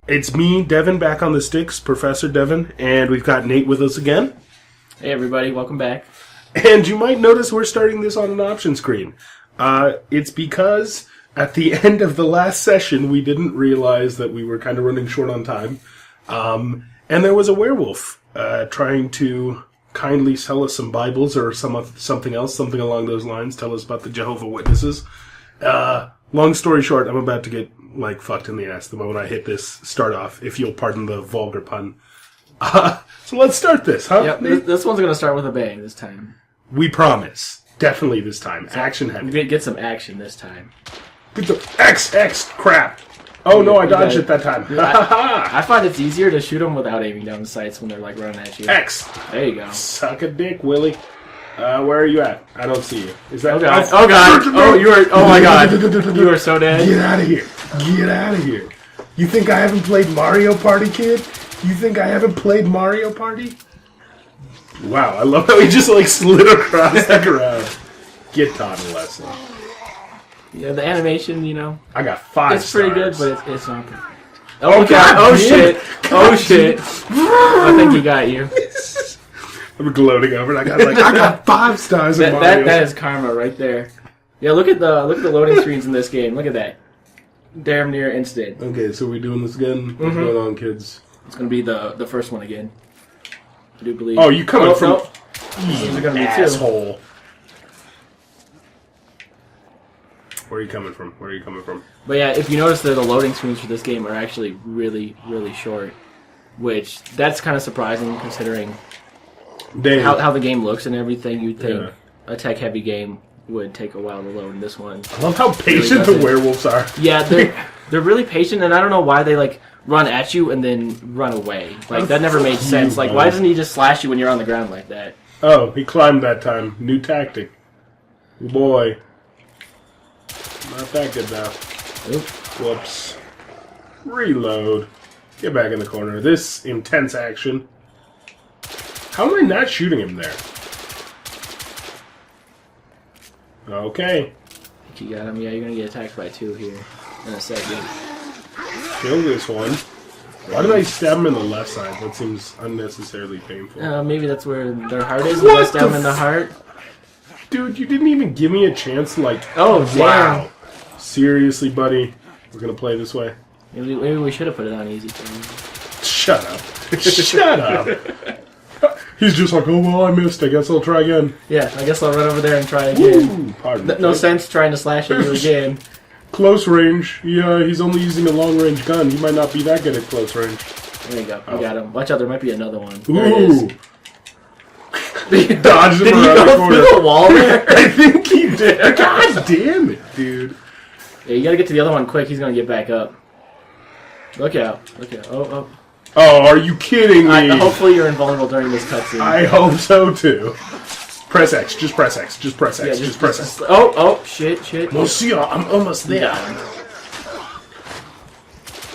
It's me, Devin, back on the sticks, Professor Devin, and we've got Nate with us again. Hey everybody, welcome back. And you might notice we're starting this on an option screen. It's because at the end of the last session, we didn't realize that we were kind of running short on time. And there was a werewolf trying to kindly sell us some Bibles or something else, something along those lines, tell us about the Jehovah's Witnesses. Long story short, I'm about to get, fucked in the ass the moment I hit this start off, if you'll pardon the vulgar pun. So let's start this, huh? Yep, this one's going to start with a bang this time. We promise. Definitely this time. Action heavy. We get some action this time. Get the X, crap. Oh no, I dodged it that time. I find it's easier to shoot them without aiming down the sights when they're running at you. X. There you go. Suck a dick, Willie. Where are you at? I don't see you. Is that? Oh god! Oh god! Oh, you are! Oh my god! You are so dead. Get out of here! Get out of here! You think I haven't played Mario Party, kid? You think I haven't played Mario Party? Wow, I love how he just slid across the ground. Get taught a lesson. Yeah, the animation, I got 5 it's pretty stars. good, but it's not good. Oh god! Oh shit! Oh shit! I think he got you. I'm gloating over it. I got 5 stars in Mario. That is karma right there. Yeah, look at the loading screens in this game. Look at that. Damn near instant. Okay, so we're doing this again. What's going on, kids? It's gonna be the first one again. I do believe. Oh, you coming from? No. These are gonna be two. Asshole. Where are you coming from? But yeah, if you notice that the loading screens for this game are actually really, really short, which that's kind of surprising considering how the game looks and everything. You'd think a tech-heavy game would take a while to load, in this one. I love how patient the werewolves are. Yeah, they're really patient, and I don't know why they run at you and then run away. That never made sense. Why doesn't he just slash you when you're on the ground like that? Oh, he climbed that time. New tactic. Boy. Not that good now. Oop. Whoops. Reload. Get back in the corner. This intense action. How am I not shooting him there? Okay. I think you got him. Yeah, you're going to get attacked by 2 here in a second. Kill this one. Why did I stab him in the left side? That seems unnecessarily painful. Maybe that's where their heart is. What? Stab him in the heart. Dude, you didn't even give me a chance to Oh, damn. Wow. Seriously, buddy. We're going to play this way. Maybe we should have put it on easy for him. Shut up. Shut up. He's just oh, well, I missed. I guess I'll try again. Yeah, I guess I'll run over there and try again. Woo, pardon no sense trying to slash at you again. Close range. Yeah, he's only using a long-range gun. He might not be that good at close range. There you go. You got him. Watch out, there might be another one. Ooh. He dodged him around the corner. Did he go through the wall there? I think he did. God damn it, dude. Yeah, you gotta get to the other one quick. He's gonna get back up. Look out. Look out. Oh. Oh, are you kidding me? Hopefully you're invulnerable during this cutscene. I hope so, too. Press X. Just press X. Just press X. Yeah, just press X. Oh, shit. Well, see, I'm almost there.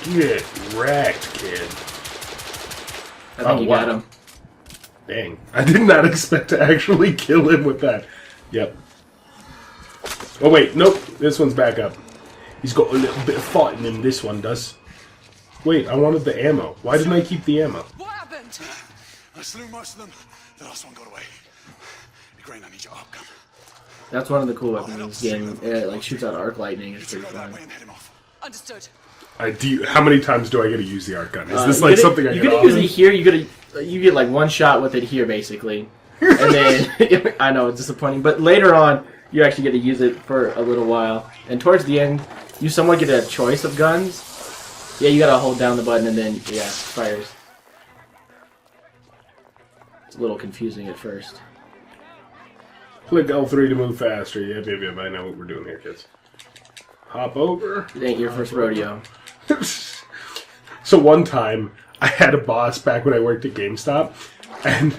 Get wrecked, kid. I think you got him. Dang. I did not expect to actually kill him with that. Yep. Oh, wait. Nope. This one's back up. He's got a little bit of fighting in this one, does. Wait, I wanted the ammo. Why didn't I keep the ammo? What happened? I slew most of them. The last one got away. Green, I need your arc gun. That's one of the cool weapons. Again, it shoots out arc lightning. It's pretty fun. Understood. How many times do I get to use the arc gun? Is this something I get? You get to use it here. You get one shot with it here, basically, and then I know it's disappointing, but later on you actually get to use it for a little while, and towards the end you somewhat get a choice of guns. Yeah, you gotta hold down the button and then it fires. It's a little confusing at first. Click L3 to move faster. Yep. I know what we're doing here, kids. Hop over. It ain't your first rodeo. So one time, I had a boss back when I worked at GameStop, and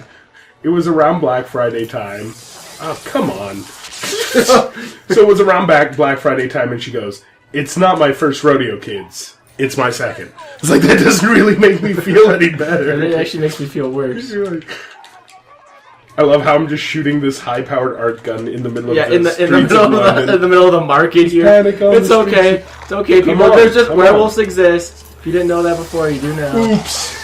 it was around Black Friday time. Oh, come on. So it was around Black Friday time, and she goes, "It's not my first rodeo, kids. It's my second." It's like, that doesn't really make me feel any better. It actually makes me feel worse. I love how I'm just shooting this high-powered art gun in the middle of the in the middle of the market here. Panic on it's the okay. streets. It's okay, people. On, There's just werewolves exist. If you didn't know that before, you do now. Oops.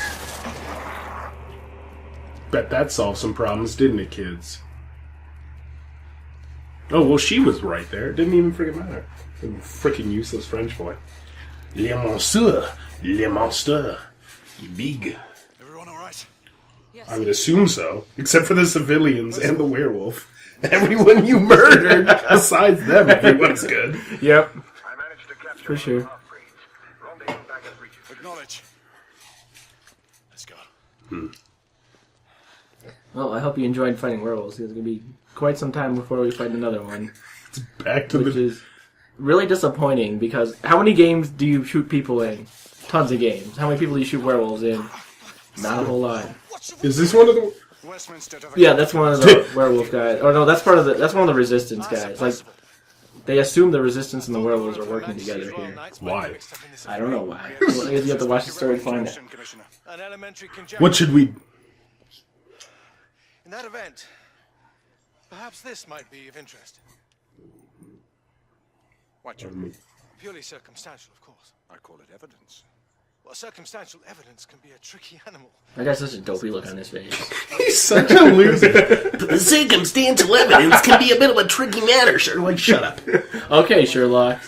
Bet that solved some problems, didn't it, kids? Oh, well, she was right there. It didn't even freaking matter. Freaking useless French boy. Le monstre. Le monstre. Big. Everyone all right? I would assume so. Except for the civilians and the werewolf. Everyone you murdered, besides them, everyone's good. Yep. I managed to capture For sure. half-breeds. Rendezvous back at Reach. Acknowledge. Let's go. Well, I hope you enjoyed fighting werewolves. It's going to be quite some time before we fight another one. Back to Which the... is really disappointing because how many games do you shoot people in? Tons of games. How many people do you shoot werewolves in? Not a whole lot. Is this one of the... Westminster to Yeah, that's one of the werewolf guys. Or no, that's one of the resistance guys. Like, they assume the resistance and the werewolves are working together here. Why? I don't know why. Well, I guess you have to watch the story to find out. Commissioner. An elementary conjecture. What should we... In that event, perhaps this might be of interest. What? Purely circumstantial, of course. I call it evidence. Well, circumstantial evidence can be a tricky animal. That guy's such a dopey look on his face. He's such a loser. The circumstantial evidence can be a bit of a tricky matter, sir. Like, shut up. Okay, Sherlock.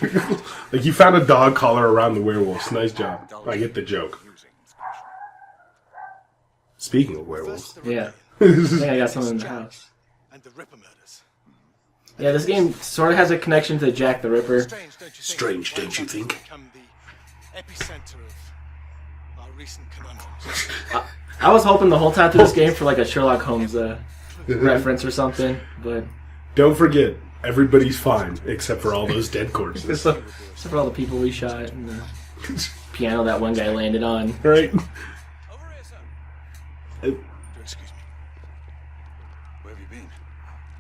Like, you found a dog collar around the werewolves. Nice job. I get the joke. Speaking of werewolves. Yeah. I think I got someone in the house. And the Ripper murders. Yeah, this game sort of has a connection to Jack the Ripper. Strange, don't you think? Become the epicenter of our recent conundrums. I was hoping the whole time through this game for like a Sherlock Holmes reference or something, but Don't forget, everybody's fine, except for all those dead corpses. except for all the people we shot and the piano that one guy landed on. Right? Over here, sir. Do excuse me. Where have you been?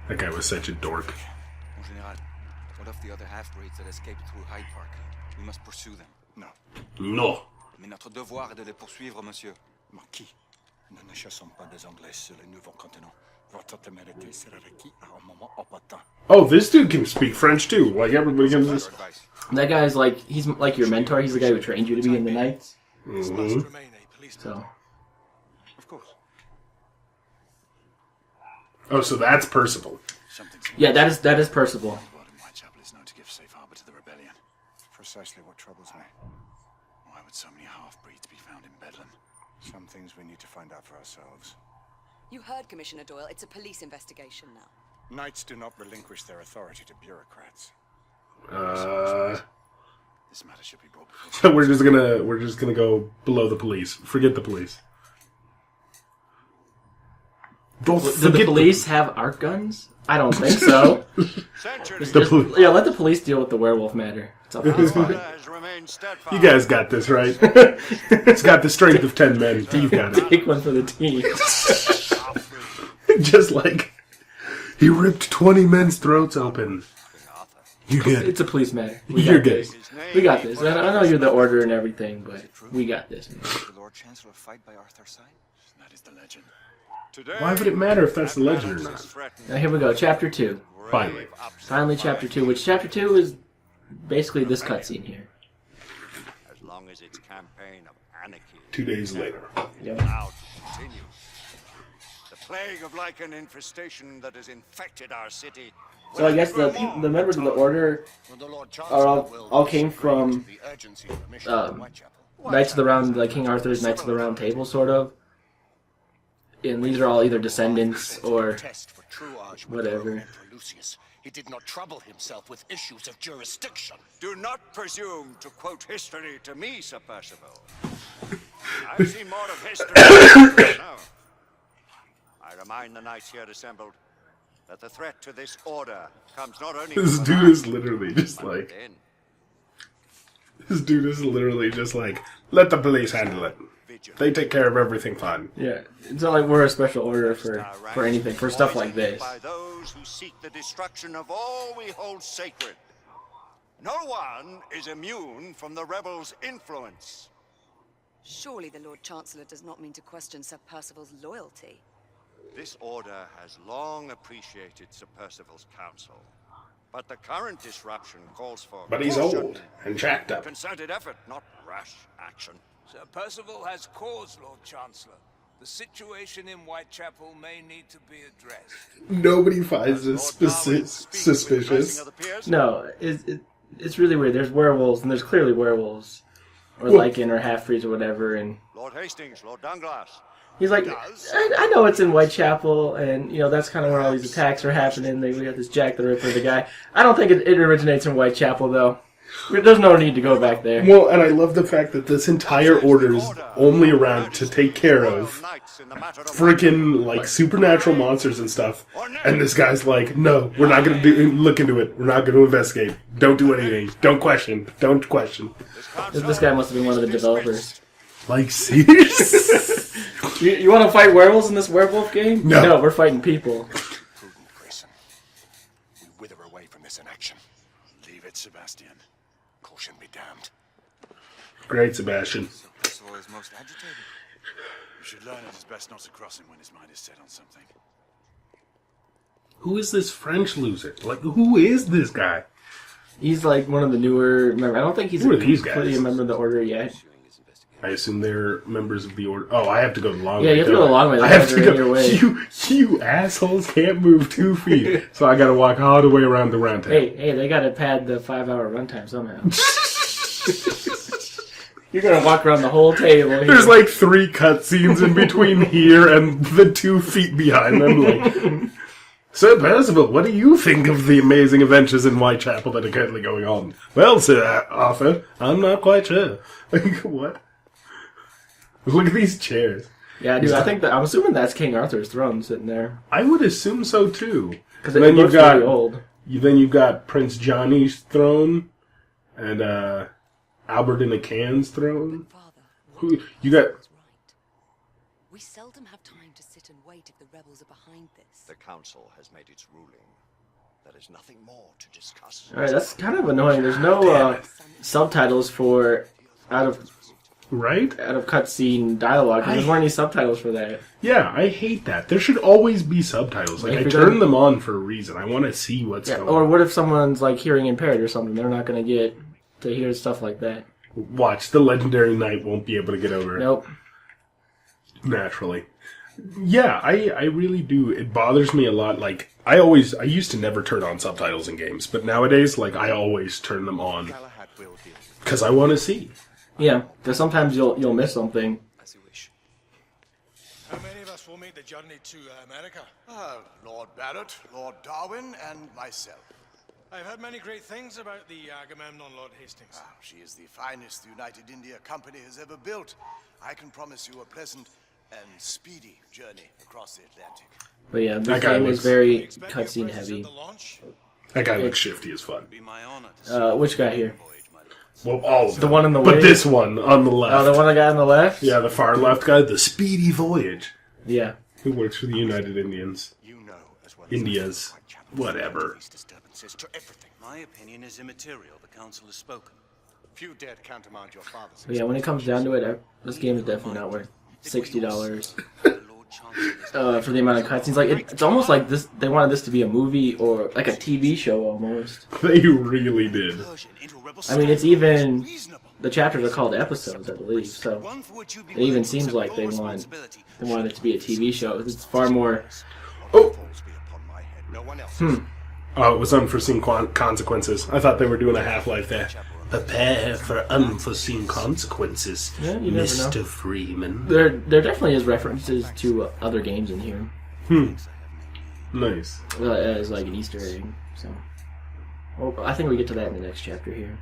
That guy was such a dork. Mon Général, what of the other half-breeds that escaped through Hyde Park? We must pursue them. No. No. Mais notre devoir est de les poursuivre, monsieur. Marquis, nous ne chassons pas des Anglais sur le nouveau continent. Votre témérité sera requis à un moment opportun. Oh, this dude can speak French too. Like, everybody can Your just... advice. That guy's like, he's like your mentor. He's the guy who trained you to be in the Knights. This must Mm-hmm. remain a police So, Of course. Oh, so that's Percival. Something's yeah, that is Percival. blood in Whitechapel is known to give safe harbor to the rebellion. Precisely what troubles me. Why would so many half-breeds be found in Bedlam? Some things we need to find out for ourselves. You heard, Commissioner Doyle. It's a police investigation now. Knights do not relinquish their authority to bureaucrats. This matter should be brought before... we're just gonna go below the police. Forget the police. Don't Do the forget police have arc guns? I don't think so. the poli- Yeah, let the police deal with the werewolf matter. It's up to You guys got this, right? It's got the strength of 10 men. You've got it. Take one for the team. Just like he ripped 20 men's throats open. You get it. It's a police matter. You're good. We got this. I know you're the order and everything, but we got this, man. The Lord Chancellor fight by Arthur's side? That is the legend. Why would it matter if that's the legend or not? Now here we go, Chapter 2. Finally. Finally, Chapter 2, which Chapter 2 is basically this cutscene here. As long as its campaign of anarchy 2 days later. Yep. allowed to continue. The plague of lichen infestation that has infected our city. So I guess the members of the Order are all came from Knights of the Round, like King Arthur's Knights of the Round Table, sort of. And these are all either descendants or whatever. He did not trouble himself with issues of jurisdiction. Do not presume to quote history to me, Sir Percival. I've seen more of history than you know. I remind the knights here assembled that the threat to this order comes not only This from dude without, is literally just but like... within. This dude is literally just like, let the police handle it. They take care of everything fine. Yeah, it's not like we're a special order for anything, for stuff like this. By those who seek the destruction of all we hold sacred. No one is immune from the rebels' influence. Surely the Lord Chancellor does not mean to question Sir Percival's loyalty. This order has long appreciated Sir Percival's counsel. But the current disruption calls for But he's caution, old and jacked up. concerted effort, not rash action. Sir Percival has cause, Lord Chancellor. The situation in Whitechapel may need to be addressed. Nobody finds this suspicious. No, it's really weird. There's werewolves, and there's clearly werewolves. Or Well- Lycan or half-breeds or whatever, and Lord Hastings, Lord Dunglass. he's like, I know it's in Whitechapel, and, you know, that's kind of where all these attacks are happening. We got this Jack the Ripper, the guy. I don't think it originates in Whitechapel, though. There's no need to go back there. Well, and I love the fact that this entire order is only around to take care of freaking, like, supernatural monsters and stuff. And this guy's like, no, we're not going to look into it. We're not going to investigate. Don't do anything. Don't question. Don't question. This guy must have been one of the developers. Like, serious? You want to fight werewolves in this werewolf game? No. No, we're fighting people. Prudent, Grayson. We wither away from this inaction. Leave it, Sebastian. Caution be damned. Great, Sebastian. Percival is most agitated. You should learn it is best not to cross him when his mind is set on something. Who is this French loser? Like, who is this guy? He's like one of the newer members. I don't think he's Who are these completely guys? a member of the order yet. I assume they're members of the order. Oh, I have to go the long way. Yeah, you have to don't go the long way. I have to They're in your go. way. You assholes can't move 2 feet, so I got to walk all the way around the round table. Hey, they got to pad the 5-hour runtime somehow. You're gonna walk around the whole table. Here. There's like 3 cutscenes in between here and the 2 feet behind them. Like, Sir Percival, what do you think of the amazing adventures in Whitechapel that are currently going on? Well, Sir Arthur, I'm not quite sure. Like, what? Look at these chairs. Yeah, dude. I'm assuming that's King Arthur's throne sitting there. I would assume so too. Because it looks really old. Then you've got Prince Johnny's throne and Albert in a Can's throne. Who you got? We seldom have time to sit and wait if the rebels are behind this. The council has made its ruling. There is nothing more to discuss. All right, that's kind of annoying. There's no subtitles for out of cutscene dialogue. There's weren't any subtitles for that. Yeah, I hate that. There should always be subtitles. Like, I turn them on for a reason. I want to see what's going on. Or what if someone's like hearing impaired or something? They're not going to get to hear stuff like that. Watch, the legendary knight won't be able to get over it. Nope. Naturally. Yeah, I really do. It bothers me a lot. Like, I used to never turn on subtitles in games, but nowadays, like, I always turn them on. Because I want to see. Yeah, because sometimes you'll miss something. As you wish. How many of us will make the journey to America? Lord Barrett, Lord Darwin, and myself. I've heard many great things about the Agamemnon, Lord Hastings. She is the finest the United India Company has ever built. I can promise you a pleasant and speedy journey across the Atlantic. But yeah, this That guy game looks- is very Expect your cutscene presence heavy. at the launch? That guy looks shifty as fun. Be my honor to Which guy here? Well, all of them. The one in the But way? this one on the left. Oh, the one that guy on the left? Yeah, the far left guy, the Speedy Voyage. Yeah. Who works for the United Indians. You know as well Indias. Whatever. these disturbances to everything. My opinion is immaterial. The council has spoken. Few dared countermand your father's. But yeah, when it comes down to it, this game is definitely not worth $60 The Lord Chancellor is for the amount of cutscenes. Like it's almost like this. They wanted this to be a movie or like a TV show almost. They really did. incursion into rebel I mean, it's even reasonable. the chapters are called episodes, I believe. So One for which you'd be it even willing to seems accept like full they responsibility. wanted it to be a TV show. It's far more. Oh! Falls be upon my head, no one else. Oh, it was unforeseen consequences. I thought they were doing a Half-Life there. Prepare for unforeseen consequences, Yeah, you never know. Mr. Freeman. There definitely is references to other games in here Nice. as like an Easter egg. So, well, I think we get to that in the next chapter here.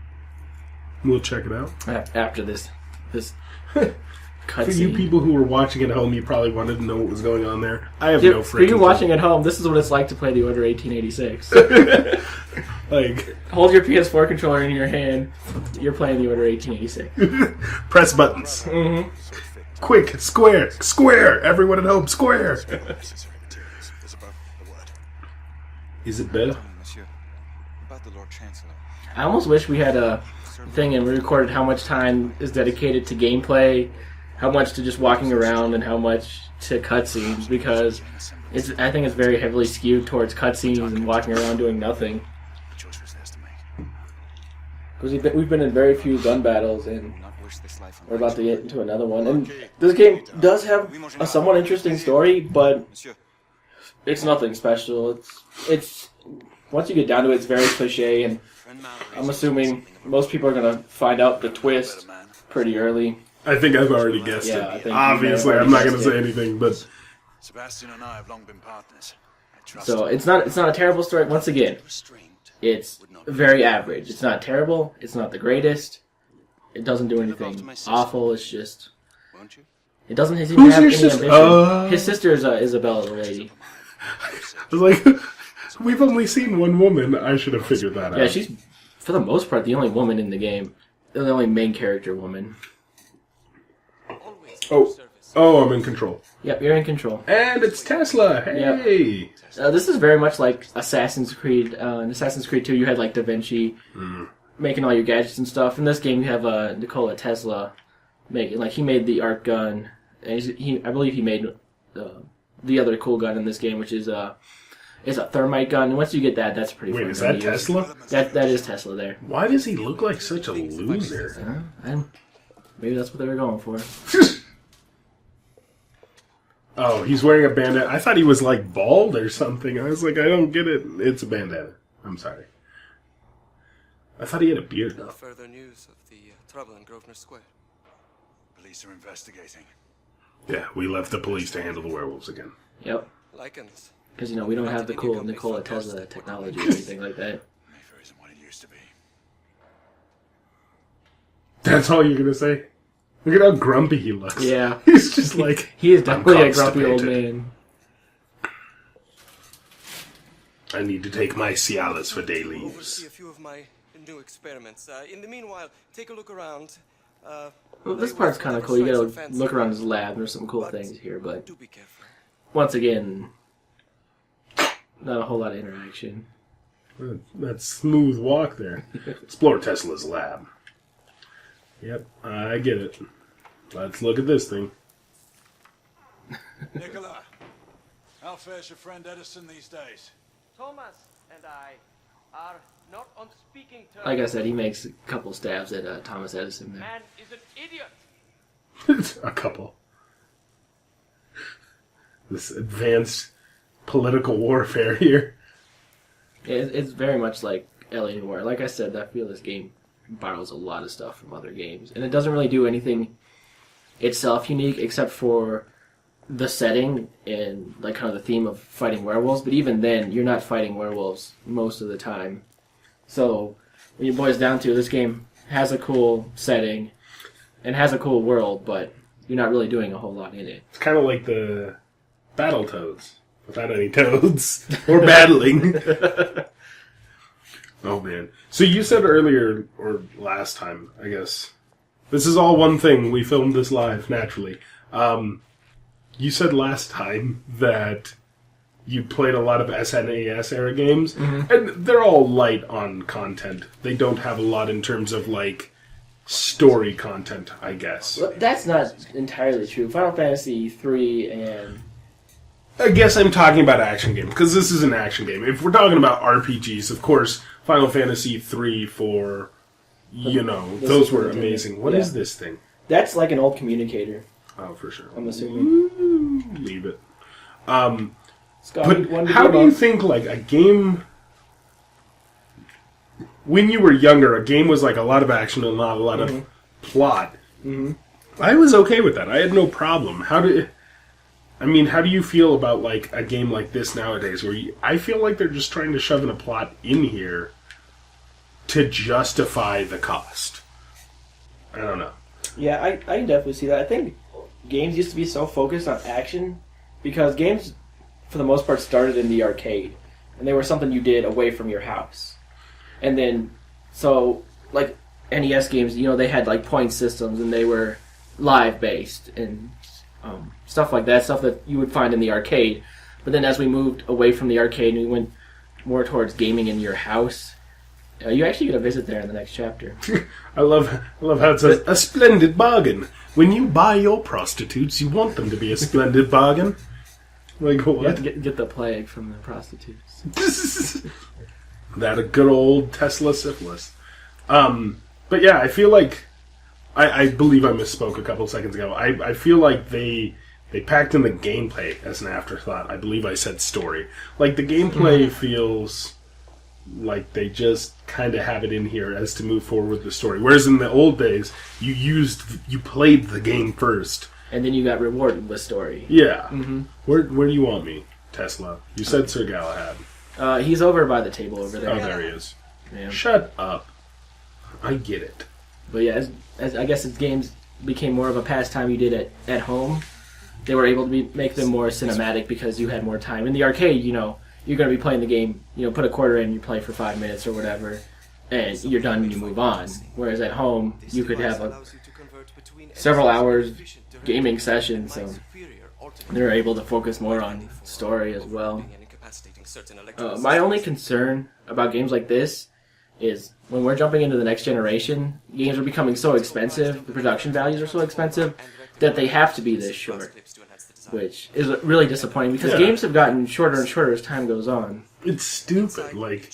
We'll check it out. After this For you cutscene. people who were watching at home, you probably wanted to know what was going on there. I have Yeah, no for freaking you watching at home, this is what it's like to play the Order 1886. Like, Hold your PS4 controller in your hand. You're playing the Order 1886. press buttons. Quick, square! Everyone at home, square! Isabella? Monsieur, about the Lord Chancellor. I almost wish we had a thing and we recorded how much time is dedicated to gameplay, how much to just walking around, and how much to cutscenes, because I think it's very heavily skewed towards cutscenes and walking around doing nothing. Because we've been in very few gun battles, and Not wish this life on we're about to get into another one. And this game does have a somewhat interesting story, but Monsieur, it's nothing special. It's once you get down to it, it's very cliche, and I'm assuming most people are gonna find out the twist pretty early. I think I've already guessed Yeah, I it. think Obviously, you've I'm not already going to guessed say anything, but Sebastian and I have long been partners. I trust So him. it's not a terrible story. Once again, it's very average. It's not terrible. It's not the greatest. It doesn't do anything awful. It's just won't you? it doesn't seem to Who's have your any sister? ambition. His sister is Isabella, the lady. I was like, we've only seen one woman. I should have figured that out. Yeah, she's for the most part the only woman in the game. The only main character woman. Oh, I'm in control. Yep, you're in control. And it's Tesla. Hey. This is very much like Assassin's Creed. In Assassin's Creed 2, you had like Da Vinci making all your gadgets and stuff. In this game, you have Nikola Tesla making he made the arc gun, and I believe he made the other cool gun in this game, which is a thermite gun. And once you get that, that's pretty. Wait, fun is to that use. Tesla? That is Tesla there. Why does he look like such a loser? Maybe that's what they were going for. Oh, he's wearing a bandana. I thought he was like bald or something. I was like, I don't get it. It's a bandana. I'm sorry. I thought he had a beard though. Further news of the trouble in Grosvenor Square. Police are investigating. Yeah, we left the police to handle the werewolves again. Yep. Lichens. Because we don't have the cool Nikola Tesla technology or anything like that. Mayfair isn't what it used to be. That's all you're gonna say? Look at how grumpy he looks. Yeah. He's just like he is definitely I'm a grumpy old constipated. man. I need to take my Cialis for day Oversee leaves. a few of my new experiments. In the meanwhile, take a look around. Well, this part's kind of cool. You gotta look around his lab. There's some cool things here, but Do be careful. once again, not a whole lot of interaction. That smooth walk there. Explore Tesla's lab. Yep, I get it. Let's look at this thing. Nicola, how fares your friend Edison these days? Thomas and I are not on speaking terms. Like I said, he makes a couple stabs at Thomas Edison there. Man is an idiot. A couple. This advanced political warfare here. It's very much like L.A. Noire. Like I said, I feel this game borrows a lot of stuff from other games, and it doesn't really do anything itself unique except for the setting and like kind of the theme of fighting werewolves. But even then, you're not fighting werewolves most of the time. So when you boils down to it, this game has a cool setting and has a cool world, but you're not really doing a whole lot in it. It's kind of like the Battletoads without any toads or battling. Oh man! So you said earlier, or last time, I guess. This is all one thing. We filmed this live naturally. You said last time that you played a lot of SNES era games, and they're all light on content. They don't have a lot in terms of like story content, I guess. Well, that's not entirely true. Final Fantasy 3 and I guess I'm talking about action games, because this is an action game. If we're talking about RPGs, of course, Final Fantasy 3, 4, those were amazing. What is this thing? That's like an old communicator. Oh, for sure. I'm assuming. Leave it. Scott, But how do you think, like, a game... When you were younger, a game was like a lot of action and not a lot of plot. I was okay with that. I had no problem. How do you feel about like a game like this nowadays? Where I feel like they're just trying to shove in a plot in here to justify the cost. I don't know. Yeah, I can definitely see that. I think games used to be so focused on action because games, for the most part, started in the arcade, and they were something you did away from your house. And then, so like NES games, they had like point systems, and they were live based and stuff like that, stuff that you would find in the arcade. But then as we moved away from the arcade and we went more towards gaming in your house, you actually get a visit there in the next chapter. I love how it says, a splendid bargain. When you buy your prostitutes, you want them to be a splendid bargain. Like, what? You have to get the plague from the prostitutes. That a good old Tesla syphilis. But yeah, I feel like I believe I misspoke a couple seconds ago. I feel like they packed in the gameplay as an afterthought. I believe I said story. Like, the gameplay feels like they just kind of have it in here as to move forward with the story. Whereas in the old days, you played the game first. And then you got rewarded with story. Yeah. Mm-hmm. Where do you want me, Tesla? You said Sir Galahad. He's over by the table over there. Oh, there he is. Yeah. Shut up. I get it. But yeah, as I guess as games became more of a pastime you did at home, they were able to make them more cinematic because you had more time. In the arcade, you know, you're going to be playing the game, you know, put a quarter in, you play for 5 minutes or whatever, and you're done and you move on. Whereas at home, you could have several hours gaming session, so they're able to focus more on story as well. My only concern about games like this is when we're jumping into the next generation, games are becoming so expensive, the production values are so expensive, that they have to be this short, which is really disappointing because games have gotten shorter and shorter as time goes on. It's stupid, like...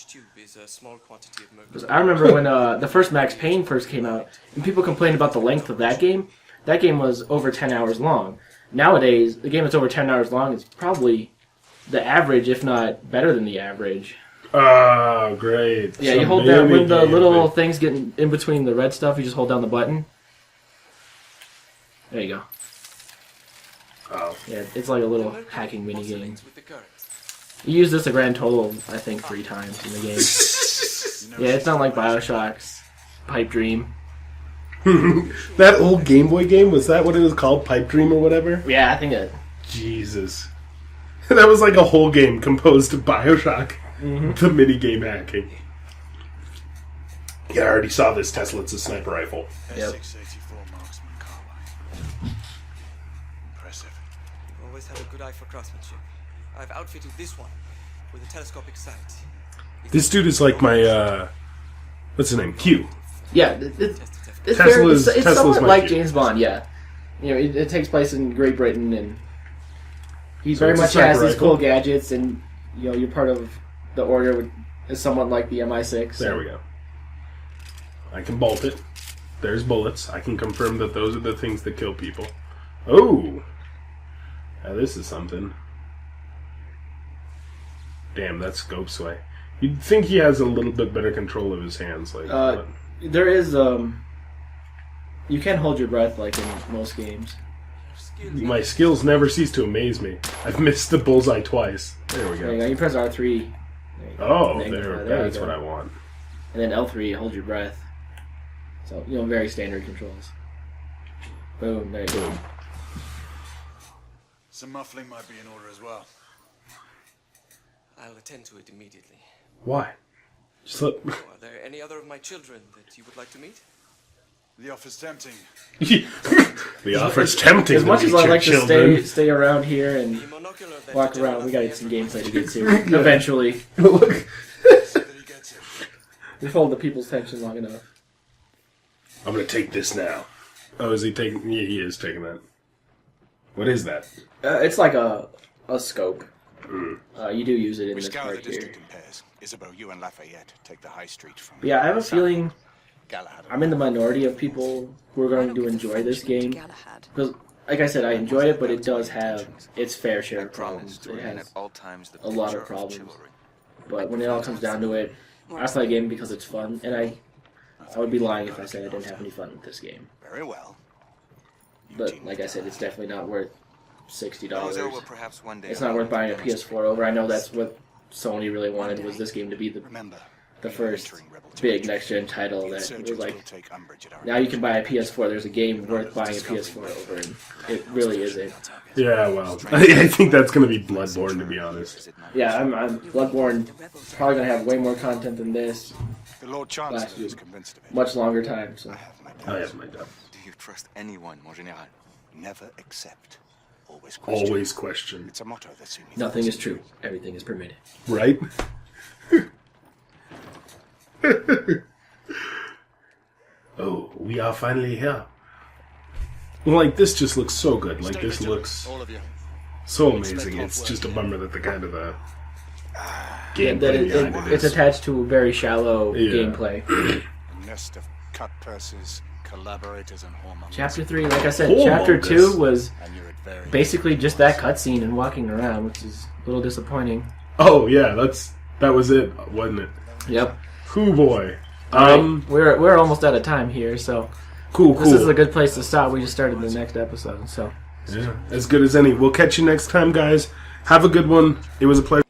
Because I remember when the first Max Payne first came out, and people complained about the length of that game. That game was over 10 hours long. Nowadays, the game that's over 10 hours long is probably the average, if not better than the average. Oh, great. Yeah, you hold down, when the little things get in between the red stuff, you just hold down the button. There you go. Oh. Yeah, it's like a little hacking mini game. You use this a grand total of, I think, 3 times in the game. Yeah, it's not like Bioshock's Pipe Dream. That old Game Boy game, was that what it was called? Pipe Dream or whatever? Yeah, I think it. Jesus. That was like a whole game composed of Bioshock. The mini-game hacking. Yeah, I already saw this Tesla. It's a sniper rifle. Yep. S684 marksman carbine. Impressive. You always have a good eye for craftsmanship. I've outfitted this one with a telescopic sight. This dude is like my, what's his name? Q. Yeah, it's somewhat like Q. James Bond, yeah. You know, it takes place in Great Britain, and he So very it's a much has sniper these cool rifle? gadgets, and, you know, you're part of the Order, is somewhat like the MI6. There we go. I can bolt it. There's bullets. I can confirm that those are the things that kill people. Oh! Now this is something. Damn, that scope sway. You'd think he has a little bit better control of his hands. Like, There is, you can hold your breath like in most games. my skills never cease to amaze me. I've missed the bullseye twice. There we There you go. go. You press R3. Oh, There that's you go. what I want. And then L3, hold your breath. So, you know, very standard controls. Boom, there you go. Some muffling might be in order as well. I'll attend to it immediately. Why? Just let... Are there any other of my children that you would like to meet? The offer's tempting. The offer's tempting. As much to as meet I your like to children. stay around here and walk around, we gotta get some gameplay to get to eventually. Look. We've held the people's attention long enough. I'm gonna take this now. Oh, is he taking... Yeah, he is taking that. What is that? It's like a scope. Mm. You do use it in We this scour the part here. district in pairs. Isabeau, you and Lafayette take the high street from... But yeah, I have a feeling Galahad. I'm in the minority of people who are going to enjoy this game. Galahad. Because, like I said, I enjoy it, but it does have its fair share of problems. It has a lot of problems. But when it all comes down to it, I play a game because it's fun, and I would be lying if I said I didn't have any fun with this game. Very well. But, like I said, it's definitely not worth $60. Bowser will perhaps one day It's not worth buying a PS4 over. I know that's what Sony really wanted, was this game to be the first big next-gen title that was like, now you can buy a PS4, there's a game worth buying a PS4 over, and it really isn't. Yeah, well, I think that's going to be Bloodborne, to be honest. Yeah, I'm Bloodborne probably going to have way more content than this. The Lord Chancellor is convinced of it. Much longer time, so. I have my doubt. Do you trust anyone, mon général? Never accept. Always question. Always question. It's a motto that seems... Nothing is true. Everything is permitted. Right? Oh, we are finally here. Like, this just looks so good. Like, this looks so amazing. It's just a bummer that the kind of the gameplay behind it It's is. attached to a very shallow Yeah. gameplay. nest of cut purses, collaborators, and whoremongers. Chapter 3, like I said, Chapter 2 was basically just that cutscene and walking around, which is a little disappointing. Oh yeah, that was it, wasn't it? Yep. Cool boy. We're almost out of time here, so cool. This is a good place to stop. We just started the next episode, so yeah, as good as any. We'll catch you next time, guys. Have a good one. It was a pleasure.